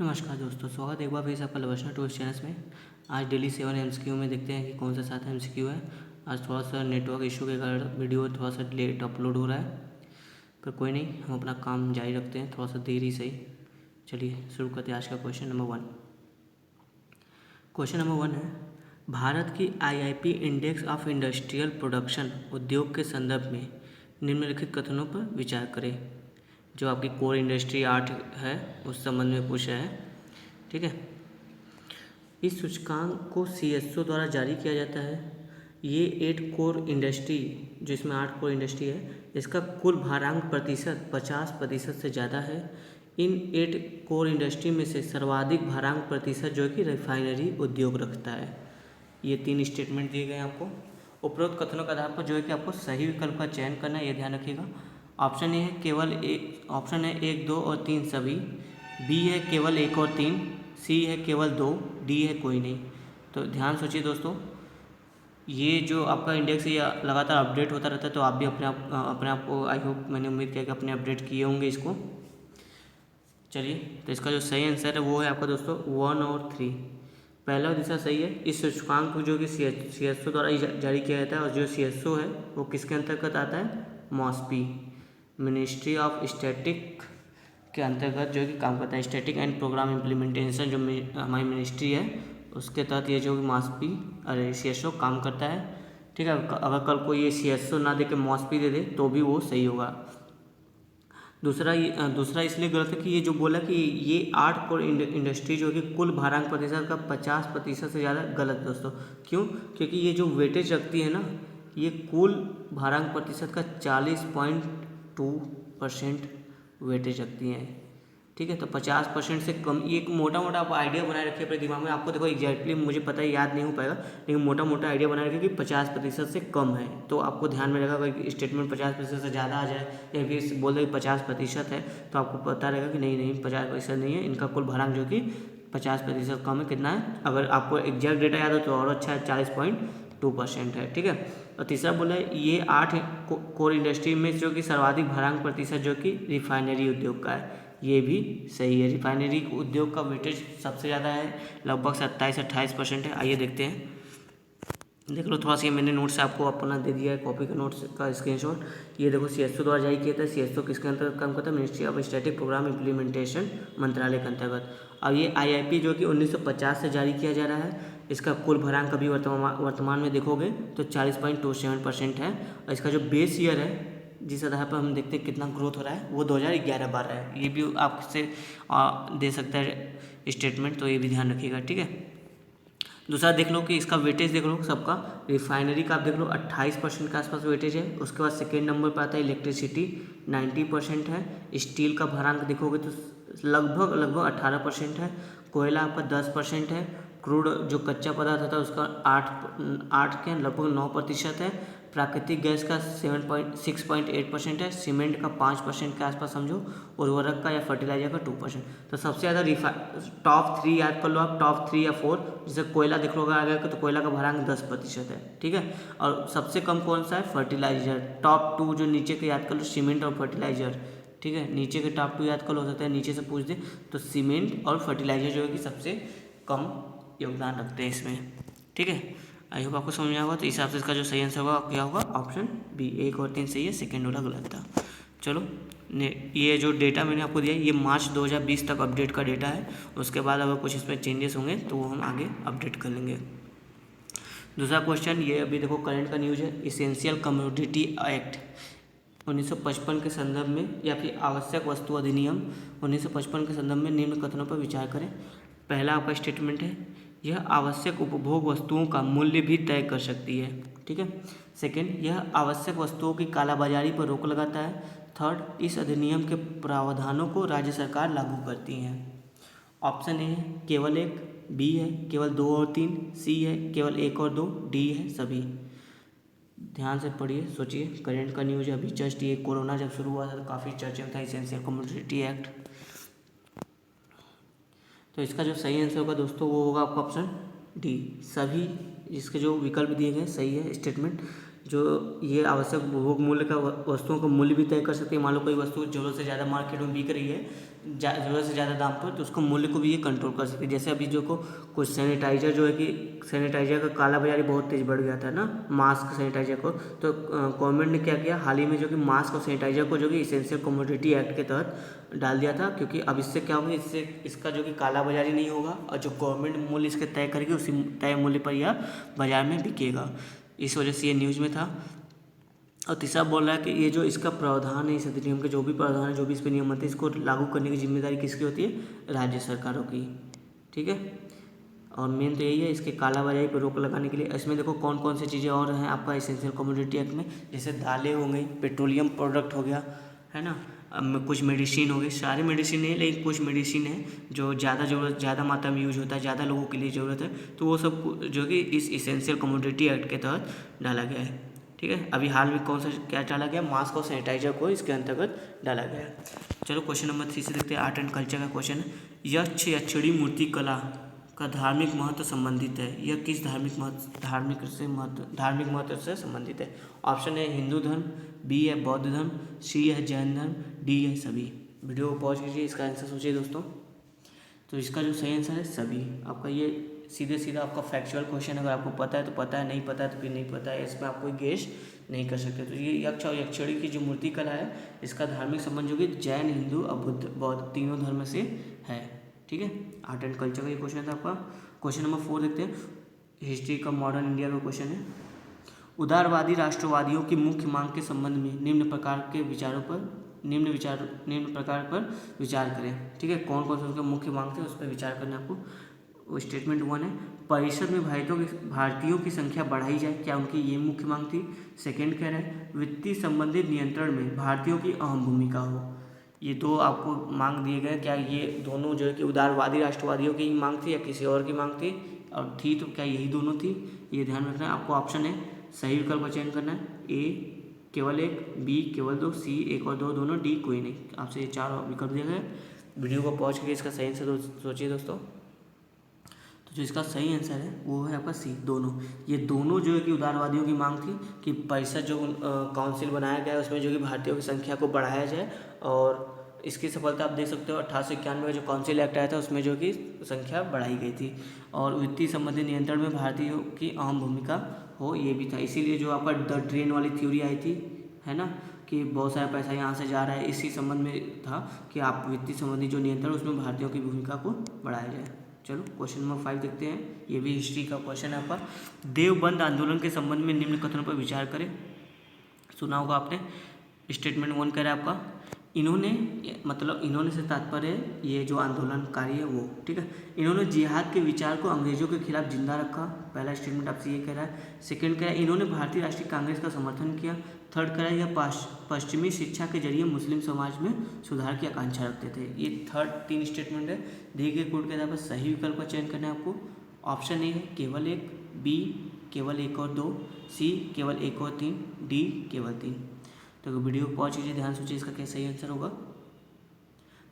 नमस्कार दोस्तों, स्वागत है एक बार फिर से आपका लवशना टूरिस्ट चैनल्स में। आज डेली 7 MCQ में देखते हैं कि कौन सा 7 MCQ है। आज थोड़ा सा नेटवर्क इशू के कारण वीडियो थोड़ा सा लेट अपलोड हो रहा है, पर कोई नहीं, हम अपना काम जारी रखते हैं, थोड़ा सा देर ही सही। चलिए शुरू करते हैं आज का क्वेश्चन नंबर 1। क्वेश्चन नंबर 1 है, भारत की IIP index of industrial production उद्योग के संदर्भ में निम्नलिखित कथनों पर विचार करें। जो आपकी कोर इंडस्ट्री 8 है उस संबंध में पूछा है। ठीक है, इस सूचकांक को CSO द्वारा जारी किया जाता है। ये 8 कोर इंडस्ट्री, जो इसमें 8 कोर इंडस्ट्री है, इसका कुल भारांक प्रतिशत 50% से ज़्यादा है। इन 8 कोर इंडस्ट्री में से सर्वाधिक भारांक प्रतिशत जो कि रिफाइनरी उद्योग रखता है। ये 3 स्टेटमेंट दिए गए हैं आपको। उपरोक्त कथनों के आधार पर जो है कि आपको सही विकल्प का चयन करना है, ये ध्यान रखिएगा। ऑप्शन ए है केवल एक, ऑप्शन है 1, 2 और 3 सभी, बी है केवल 1 और 3, सी है केवल 2, डी है कोई नहीं। तो ध्यान सोचिए दोस्तों, ये जो आपका इंडेक्स है ये लगातार अपडेट होता रहता है, तो आप भी अपने आप को, आई होप, मैंने उम्मीद किया कि अपने अपडेट किए होंगे इसको। चलिए, तो इसका जो सही आंसर है वो है आपका दोस्तों 1 और 3। पहला और दूसरा सही है। इस सूचकांक को जो कि CSO द्वारा जारी किया जाता है, और जो CSO है वो किसके अंतर्गत आता है? मॉस्पी, मिनिस्ट्री ऑफ स्टैटिक के अंतर्गत जो कि काम करता है। स्टैटिक एंड प्रोग्राम इम्प्लीमेंटेशन जो हमारी मिनिस्ट्री है उसके तहत ये जो मास्पी CSO काम करता है। ठीक है, अगर कल को ये CSO ना दे के मॉस्पी दे दे तो भी वो सही होगा। दूसरा इसलिए गलत है कि ये जो बोला कि ये 8 कोर इंडस्ट्री जो कि कुल भारांक प्रतिशत का 50% से ज़्यादा, गलत दोस्तों। क्यों? क्योंकि ये जो वेटेज रखती है ना, ये कुल भारांक प्रतिशत का 40.2% वेटेज रखती हैं। ठीक है, तो 50% से कम, ये एक मोटा आप आइडिया बनाए रखिए अपने दिमाग में। आपको देखो एग्जैक्टली मुझे पता है याद नहीं हो पाएगा, लेकिन मोटा आइडिया बनाए रखिए कि 50% से कम है, तो आपको ध्यान में रहेगा। अगर स्टेटमेंट 50% से ज़्यादा आ जाए या फिर बोल दे 50% है, तो आपको पता रहेगा कि नहीं 50% नहीं है, इनका कुल भारांक जो कि 50% कम है। कितना है? अगर आपको एग्जैक्ट डेटा याद हो तो और अच्छा है, 40.2% है। ठीक है, और तीसरा बोला है ये 8 कोर इंडस्ट्री में जो कि सर्वाधिक भारांक प्रतिशत जो कि रिफाइनरी उद्योग का है, ये भी सही है। रिफाइनरी उद्योग का वेटेज सबसे ज़्यादा है, लगभग 27-28% है। आइए देखते हैं, देख लो थोड़ा सा। मैंने नोट्स आपको अपना दे दिया है, कॉपी का नोट्स का स्क्रीनशॉट। ये देखो CSO द्वारा जारी किया था। CSO किसके अंतर्गत काम करता है? Ministry of static programme implementation मंत्रालय के अंतर्गत। अब ये IIP जो कि 1950 से जारी किया जा रहा है, इसका कुल भरांक अभी वर्तमान में देखोगे तो 40.27% है। और इसका जो बेस ईयर है, जिस आधार पर हम देखते हैं कितना ग्रोथ हो रहा है, वो 2011-12 है। ये भी आपसे दे सकता है स्टेटमेंट, तो ये भी ध्यान रखिएगा। ठीक है, दूसरा देख लो कि इसका वेटेज देख लो सबका। रिफाइनरी का आप देख लो 28% के आसपास वेटेज है। उसके बाद सेकेंड नंबर पर आता है इलेक्ट्रिसिटी, 90% है। स्टील का भरांक देखोगे तो लगभग 18% है। कोयला आपका 10% है। क्रूड जो कच्चा पदार्थ होता है उसका 8 के लगभग 9% है। प्राकृतिक गैस का 6.8% है। सीमेंट का 5% के आसपास समझो। उर्वरक का या फर्टिलाइजर का 2%। तो सबसे ज़्यादा टॉप 3 याद कर लो आप, टॉप 3 या 4। जैसे कोयला देख लो आगे, तो कोयला का भरांक 10% है। ठीक है, और सबसे कम कौन सा है? फर्टिलाइजर। टॉप 2 जो नीचे के याद कर लो, सीमेंट और फर्टिलाइजर। ठीक है, नीचे के टॉप 2 याद कर लो, हो सकता है नीचे से पूछ दे, तो सीमेंट और फर्टिलाइजर जो है कि सबसे कम योगदान रखते हैं इसमें। ठीक है, आई होप आपको समझ में आएगा। तो इस हिसाब से इसका जो सही आंसर होगा क्या होगा? ऑप्शन बी, 1 और 3 सही है, सेकेंड वाला गलत था। चलो, ये जो डेटा मैंने आपको दिया है ये मार्च 2020 तक अपडेट का डेटा है। उसके बाद अगर कुछ इसमें चेंजेस होंगे तो वो हम आगे अपडेट कर लेंगे। दूसरा क्वेश्चन, ये अभी देखो करंट का न्यूज़ है। इसेंशियल कमोडिटी एक्ट 1955 के संदर्भ में, या फिर आवश्यक वस्तु अधिनियम 1955 के संदर्भ में निम्न कथनों पर विचार करें। पहला आपका स्टेटमेंट है, यह आवश्यक उपभोग वस्तुओं का मूल्य भी तय कर सकती है। ठीक है। सेकंड, यह आवश्यक वस्तुओं की कालाबाजारी पर रोक लगाता है। थर्ड, इस अधिनियम के प्रावधानों को राज्य सरकार लागू करती हैं। ऑप्शन ए है केवल 1, बी है केवल 2 और 3, सी है केवल 1 और 2, डी है सभी। ध्यान से पढ़िए, सोचिए। करंट का न्यूज़ अभी जस्ट ये कोरोना जब शुरू हुआ था तो काफ़ी चर्चा में था इसेंशियल कमोडिटी एक्ट। तो इसका जो सही आंसर होगा दोस्तों वो होगा आपका ऑप्शन डी, सभी। इसके जो विकल्प दिए गए सही है स्टेटमेंट। जो ये आवश्यक उपभोग मूल्य का वस्तुओं का मूल्य भी तय कर सकती है। मान लो कोई वस्तु जरूरत से ज़्यादा मार्केट में बिक रही है ज़रूरत से ज़्यादा दाम पर, तो उसको मूल्य को भी ये कंट्रोल कर सकते हैं। जैसे अभी जो को कुछ सैनिटाइज़र जो है कि सैनिटाइज़र का काला बाजारी बहुत तेज़ बढ़ गया था ना, मास्क सैनिटाइज़र को, तो गवर्नमेंट ने क्या किया हाल ही में जो कि मास्क और सैनिटाइज़र को जो कि इसेंशियल कमोडिटी एक्ट के तहत डाल दिया था, क्योंकि अब इससे क्या होगा, इससे इसका जो कि काला बाजारी नहीं होगा और जो गवर्नमेंट मूल्य इसके तय करेगी उसी तय मूल्य पर यह बाजार में बिकेगा। इस वजह से ये न्यूज़ में था। और तीसरा बोल रहा है कि ये जो इसका प्रावधान है, इस अधिनियम के जो भी प्रावधान है, जो भी इस पर नियम होते हैं, इसको लागू करने की जिम्मेदारी किसकी होती है? राज्य सरकारों की। ठीक है, और मेन तो यही है, इसके काला बाजारी पर रोक लगाने के लिए। इसमें देखो कौन कौन सी चीज़ें और हैं आपका इसेंशियल कमोडिटी एक्ट में, जैसे दालें हो गई, पेट्रोलियम प्रोडक्ट हो गया, है ना, कुछ मेडिसिन हो गई, सारी मेडिसिन नहीं लेकिन कुछ मेडिसिन है जो ज़्यादा मात्रा में यूज होता है, ज़्यादा लोगों के लिए ज़रूरत है, तो वो सब जो कि इस इसेंशियल कमोडिटी एक्ट के तहत डाला गया है। ठीक है, अभी हाल में कौन सा क्या डाला गया? मास्क और सैनिटाइजर को इसके अंतर्गत डाला गया है। चलो क्वेश्चन नंबर 3 से देखते हैं। आर्ट एंड कल्चर का क्वेश्चन है। यक्षिणी मूर्ति कला का धार्मिक महत्व संबंधित है। यह किस धार्मिक महत्व से संबंधित है? ऑप्शन है हिंदू धर्म, बी है बौद्ध धर्म, सी है जैन धर्म, डी है सभी। वीडियो को पॉज कीजिए, इसका आंसर सोचिए दोस्तों। तो इसका जो सही आंसर है सभी। आपका ये सीधे सीधा आपका फैक्चुअल क्वेश्चन, अगर आपको पता है तो पता है, नहीं पता है तो फिर नहीं पता है, इसमें आप कोई गेस नहीं कर सकते। तो ये यक्ष और यक्षिणी की जो मूर्ति कला है, इसका धार्मिक संबंध जो कि जैन, हिंदू और बौद्ध तीनों धर्म से है। ठीक है, आर्ट एंड कल्चर का ये क्वेश्चन था आपका। क्वेश्चन नंबर 4 देखते हैं। हिस्ट्री का मॉडर्न इंडिया का क्वेश्चन है। उदारवादी राष्ट्रवादियों की मुख्य मांग के संबंध में निम्न प्रकार पर विचार करें। ठीक है, कौन कौन से उनके मुख्य मांग थे उस पर विचार करना आपको। स्टेटमेंट 1 है, परिषद में भारतीयों की संख्या बढ़ाई जाए, क्या उनकी ये मुख्य मांग थी? सेकंड कह रहा है वित्तीय संबंधित नियंत्रण में भारतीयों की अहम भूमिका हो। ये दो आपको मांग दिए गए, क्या ये दोनों जो है कि उदारवादी राष्ट्रवादियों की मांग थी या किसी और की मांग थी? और थी तो क्या यही दोनों थी? ये ध्यान रखना है आपको। ऑप्शन है सही विकल्प का चयन करना है। ए केवल एक, बी केवल दो, सी एक और दो दोनों, डी कोई नहीं। आपसे ये 4 विकल्प दिए गए। वीडियो को पहुँच के इसका सही आंसर सोचिए दोस्तों। तो जो इसका सही आंसर है वो है आपका सी, दोनों। ये दोनों जो है कि उदारवादियों की मांग थी कि परिषद जो काउंसिल बनाया गया है उसमें जो कि भारतीयों की संख्या को बढ़ाया जाए, और इसकी सफलता आप देख सकते हो। 1891 का जो काउंसिल एक्ट आया था उसमें जो कि संख्या बढ़ाई गई थी, और वित्तीय संबंधी नियंत्रण में भारतीयों की अहम भूमिका हो, ये भी था। इसीलिए जो आपका द ड्रेन वाली थ्योरी आई थी, है ना, कि बहुत सारा पैसा यहाँ से जा रहा है, इसी संबंध में था कि आप वित्तीय संबंधी जो नियंत्रण उसमें भारतीयों की भूमिका को बढ़ाया जाए। चलो क्वेश्चन नंबर 5 देखते हैं। ये भी हिस्ट्री का क्वेश्चन है आपका। देवबंद आंदोलन के संबंध में निम्न कथनों पर विचार करें। सुना होगा आपने। स्टेटमेंट 1 कह रहा है आपका, इन्होंने से तात्पर्य है ये जो आंदोलनकारी है वो। ठीक है, इन्होंने जिहाद के विचार को अंग्रेजों के खिलाफ जिंदा रखा। पहला स्टेटमेंट आपसे ये कह रहा है। सेकंड कह रहा है इन्होंने भारतीय राष्ट्रीय कांग्रेस का समर्थन किया। थर्ड कह रहा है यह पश्चिमी शिक्षा के जरिए मुस्लिम समाज में सुधार की आकांक्षा रखते थे। ये थर्ड 3 स्टेटमेंट है। दिए गए कोड के आधार पर सही विकल्प का चयन करना है आपको। ऑप्शन ए है केवल एक, बी केवल 1 और 2, सी केवल 1 और 3, डी केवल 3। तो वीडियो को पॉज कीजिए, ध्यान सोचिए इसका क्या सही आंसर होगा।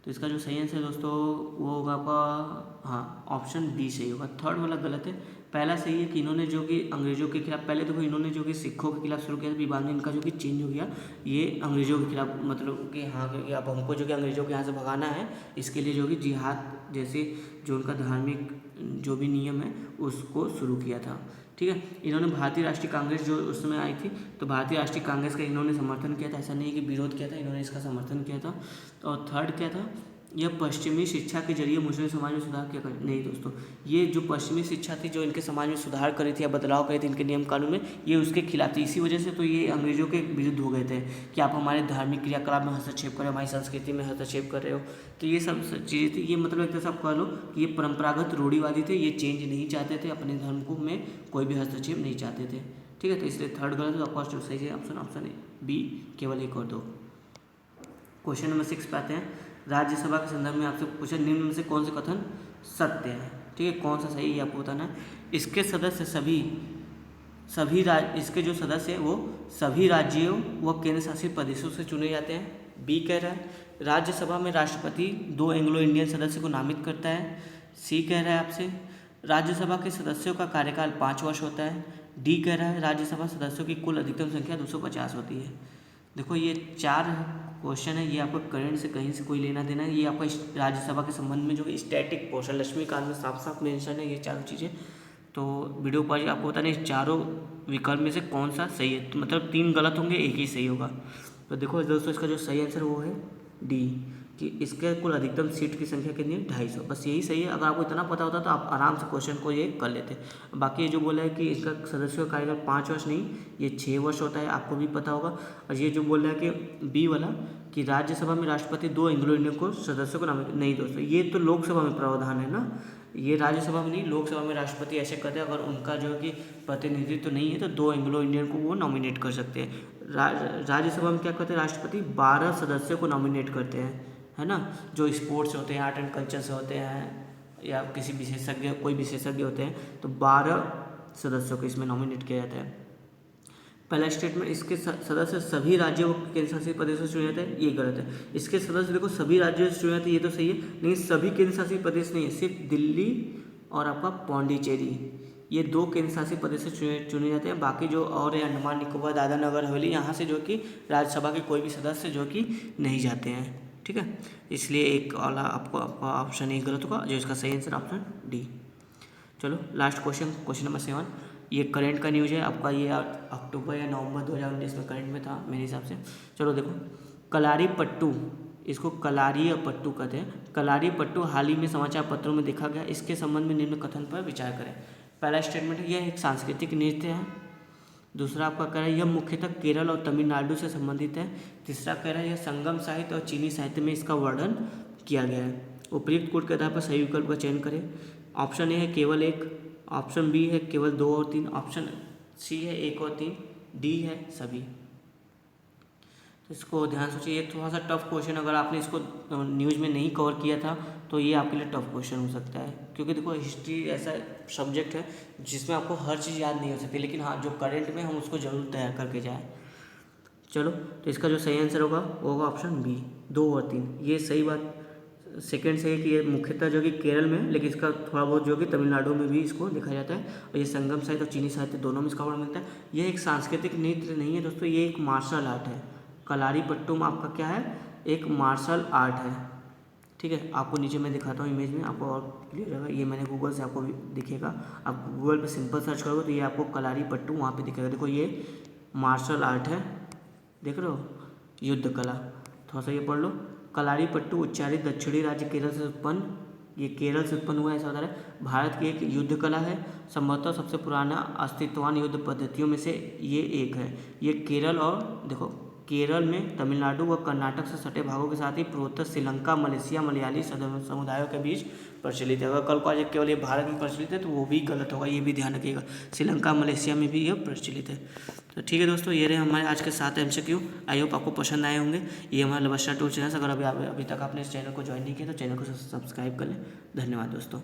तो इसका जो सही आंसर दोस्तों वो होगा आपका, हाँ, ऑप्शन बी सही होगा। थर्ड वाला गलत है। पहला सही है कि इन्होंने जो कि अंग्रेजों के खिलाफ, पहले देखो इन्होंने जो कि सिखों के खिलाफ शुरू किया था, फिर बाद में इनका जो कि चेंज हो गया, ये अंग्रेजों के खिलाफ, मतलब कि हाँ, क्योंकि अब हमको जो कि अंग्रेजों के यहाँ से भगाना है, इसके लिए जो कि जिहाद जैसे जो उनका धार्मिक जो भी नियम है उसको शुरू किया था। ठीक है, इन्होंने भारतीय राष्ट्रीय कांग्रेस जो उस समय आई थी, तो भारतीय राष्ट्रीय कांग्रेस का इन्होंने समर्थन किया था, ऐसा नहीं कि विरोध किया था, इन्होंने इसका समर्थन किया था। और थर्ड क्या था, यह पश्चिमी शिक्षा के जरिए मुस्लिम समाज में सुधार किया नहीं दोस्तों, ये जो पश्चिमी शिक्षा थी जो इनके समाज में सुधार करी थी या बदलाव करे थे इनके नियम कानून में, ये उसके खिलाफ थी। इसी वजह से तो ये अंग्रेजों के विरुद्ध हो गए थे कि आप हमारे धार्मिक क्रियाकलाप में हस्तक्षेप कर रहे हो, हमारी संस्कृति में हस्तक्षेप कर रहे हो। तो ये सब चीज़ें थी। ये मतलब एक तरह से आप कह लो कि ये परंपरागत रूढ़िवादी थे, ये चेंज नहीं चाहते थे, अपने धर्म को में कोई भी हस्तक्षेप नहीं चाहते थे। ठीक है, तो इसलिए थर्ड गलत है। फर्स्ट सही है ऑप्शन ए बी केवल 1 और 2। क्वेश्चन नंबर 6 पे आते हैं। राज्यसभा के संदर्भ में आपसे पूछा निम्न में से कौन से कथन सत्य है। ठीक है, कौन सा सही है आपको बताना है। इसके सदस्य इसके जो सदस्य हैं वो सभी राज्यों व केंद्र शासित प्रदेशों से चुने जाते हैं। बी कह रहा है राज्यसभा में राष्ट्रपति 2 एंग्लो इंडियन सदस्य को नामित करता है। सी कह रहा है आपसे राज्यसभा के सदस्यों का कार्यकाल 5 वर्ष होता है। डी कह रहा है राज्यसभा सदस्यों की कुल अधिकतम संख्या 250 होती है। देखो ये 4 क्वेश्चन है, ये आपको करंट से कहीं से कोई लेना देना है, ये आपका राज्यसभा के संबंध में जो स्टैटिक पोर्शन लक्ष्मीकांत में साफ साफ मेंशन है ये चारों चीज़ें। तो वीडियो पर आपको बताना इस चारों विकल्प में से कौन सा सही है, तो मतलब 3 गलत होंगे, एक ही सही होगा। तो देखो दोस्तों, इसका जो सही आंसर वो है डी, कि इसके कुल अधिकतम सीट की संख्या कितनी है, 250। बस यही सही है। अगर आपको इतना पता होता तो आप आराम से क्वेश्चन को ये कर लेते। बाकी ये जो बोला है कि इसका सदस्यों का कार्यकाल 5 वर्ष नहीं, ये 6 वर्ष होता है, आपको भी पता होगा। और ये जो बोल रहा है कि बी वाला कि राज्यसभा में राष्ट्रपति 2 एंग्लो इंडियन को सदस्यों को नामित, नहीं दोस्तों, ये तो लोकसभा में प्रावधान है ना, ये राज्यसभा में नहीं, लोकसभा में राष्ट्रपति ऐसे करते हैं। अगर उनका जो है कि प्रतिनिधित्व तो नहीं है तो 2 एंग्लो इंडियन को वो नॉमिनेट कर सकते हैं। राज्यसभा में क्या करते हैं, राष्ट्रपति 12 सदस्यों को नॉमिनेट करते हैं, है ना, जो स्पोर्ट्स होते हैं, आर्ट एंड कल्चर से होते हैं, या किसी विशेषज्ञ, कोई विशेषज्ञ होते हैं, तो 12 सदस्यों को इसमें नॉमिनेट किया जाता है। पहला स्टेटमेंट, इसके सदस्य सभी राज्यों को केंद्र शासित प्रदेशों से चुने जाते हैं, ये गलत है। इसके सदस्य देखो सभी राज्यों से चुने जाते हैं, ये तो सही है, लेकिन सभी केंद्र शासित प्रदेश नहीं है, सिर्फ दिल्ली और आपका पौंडीचेरी, ये 2 केंद्र शासित प्रदेश से चुने जाते हैं। बाकी जो और है अंडमान निकोबार, दादरा नगर हवेली, यहाँ से जो कि राज्यसभा के कोई भी सदस्य जो कि नहीं जाते हैं, ठीक है। इसलिए एक वाला आपका ऑप्शन एक गलत होगा, जो इसका सही आंसर ऑप्शन डी। चलो लास्ट क्वेश्चन, क्वेश्चन नंबर 7, ये करंट का न्यूज़ है आपका, ये अक्टूबर या नवंबर 2019 में करंट में था मेरे हिसाब से। चलो देखो, कलारी पट्टू, इसको कलारी या पट्टू कहते हैं, कलारी पट्टू हाल ही में समाचार पत्रों में देखा गया, इसके संबंध में निम्न कथन पर विचार करें। पहला स्टेटमेंट है, यह एक सांस्कृतिक नृत्य है। दूसरा आपका कह रहा है यह मुख्यतः केरल और तमिलनाडु से संबंधित है। तीसरा कह रहा है यह संगम साहित्य और चीनी साहित्य में इसका वर्णन किया गया है। उपयुक्त कोड के आधार पर सही विकल्प का चयन करें। ऑप्शन ए है केवल 1, ऑप्शन बी है केवल 2 और 3, ऑप्शन सी है 1 और 3, डी है सभी। तो इसको ध्यान सोचिए, ये थोड़ा सा टफ क्वेश्चन, अगर आपने इसको न्यूज़ में नहीं कवर किया था तो ये आपके लिए टफ क्वेश्चन हो सकता है, क्योंकि देखो हिस्ट्री ऐसा सब्जेक्ट है जिसमें आपको हर चीज़ याद नहीं हो सकती, लेकिन हाँ जो करंट में हम उसको जरूर तैयार करके जाएँ। चलो, तो इसका जो सही आंसर होगा वो होगा ऑप्शन बी, 2 और 3, ये सही बात। सेकेंड से है कि ये मुख्यतः जो कि केरल में है, लेकिन इसका थोड़ा बहुत जो कि तमिलनाडु में भी इसको देखा जाता है, और ये संगम साहित्य और चीनी साहित्य दोनों में इसका वर्णन मिलता है। ये एक सांस्कृतिक नृत्य नहीं है दोस्तों, ये एक मार्शल आर्ट है। कलारी पट्टूम आपका क्या है, एक मार्शल आर्ट है, ठीक है। आपको नीचे मैं दिखाता हूँ इमेज में, आपको और क्लियर होगा। ये मैंने गूगल से आपको दिखेगा, आप गूगल पे सिंपल सर्च करोगे तो ये आपको कलारी पट्टू वहाँ पे दिखेगा। देखो ये मार्शल आर्ट है, देख रहे हो, युद्ध कला, थोड़ा सा ये पढ़ लो। कलारी पट्टू उच्चारित दक्षिणी राज्य केरल से उत्पन्न, ये केरल से उत्पन्न हुआ, ऐसा बता रहा है। भारत की एक युद्ध कला है, संभवतः सबसे पुराना अस्तित्ववान युद्ध पद्धतियों में से ये एक है। ये केरल और देखो केरल में तमिलनाडु व कर्नाटक से सटे भागों के साथ ही पूर्वोत्तर श्रीलंका, मलेशिया, मलयाली समुदायों के बीच प्रचलित है। अगर कल को आज केवल ये भारत में प्रचलित है तो वो भी गलत होगा, ये भी ध्यान रखिएगा। श्रीलंका, मलेशिया में भी यह प्रचलित है। तो ठीक है दोस्तों, ये रहे हमारे आज के 7 MCQ। आई होप आपको पसंद आए होंगे। ये हमारा लवस्टर टूल चैनल, अगर अभी तक आपने इस चैनल को ज्वाइन नहीं किया तो चैनल को सब्सक्राइब कर लें। धन्यवाद दोस्तों।